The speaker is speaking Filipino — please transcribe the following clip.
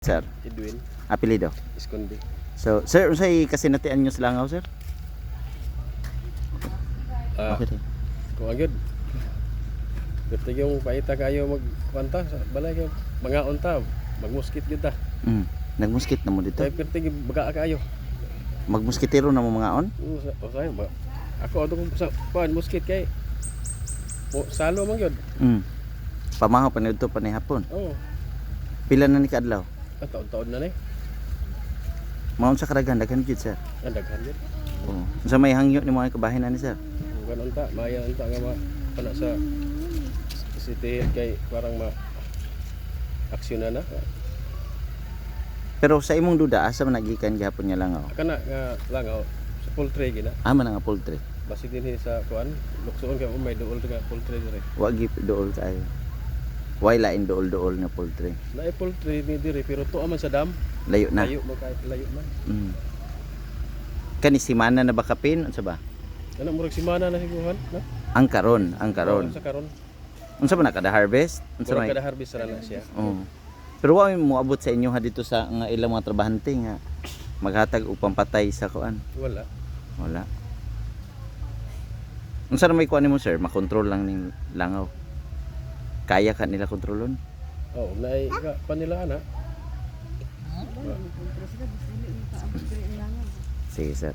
Sir, Edwin apelido. Esconde. So, sir, unsay kasinatian nyo sa langaw, sir? Ah, Okay. kung agad. Pero yung paita kayo magkwanta sa balay kayo mga unta, magmuskit kita. Nagmuskit na mo dito. Kaya pero baga kayo. Magmuskitero na mo mga on? O sayo ba? Ako ato kung sa kuan muskit kay salo man gyud. Pamahaw pa nito pa ni hapon. Oo. Pila na ni kadlaw? Taon-taon na ni. Maon sa karaghan daghan gid, sir. Ang daghan gyud. Oo. Unsa may hangyo ni mga kabahin ani, sir? Kung ganon ta, maya unta nga pana sa city kay parang aksyon na. Pero sa imong duda asa man nagikan gihapon nga langaw? Kana nga langaw sa poultry gina. Man nga poultry. Basi dinhi sa kuan, luksoon kay may duol nga poultry dire. Wa gi dool kaayo. Why lain dool-dool nga poultry? Naay poultry ni dire pero tuwa man sa dam. Layo na. Layo mo kahit layo man. Kani simana na ba kapin unsa ba? Ano murag semana na siguhan, na? Ang karon. Sa karon. Unsa man kada harvest? Unsa Murag may? kada harvest ra na siya. Oo. Pero wa mo abot sa inyo ha dito sa nga ilang mga trabahante nga maghatag og pampatay sa kuan. Wala. Wala. Unsa na may kuan nimo, sir? Makontrol lang ning langaw. Kaya ka nila kontrolon? Oh, naay panila ana. Sige, sir.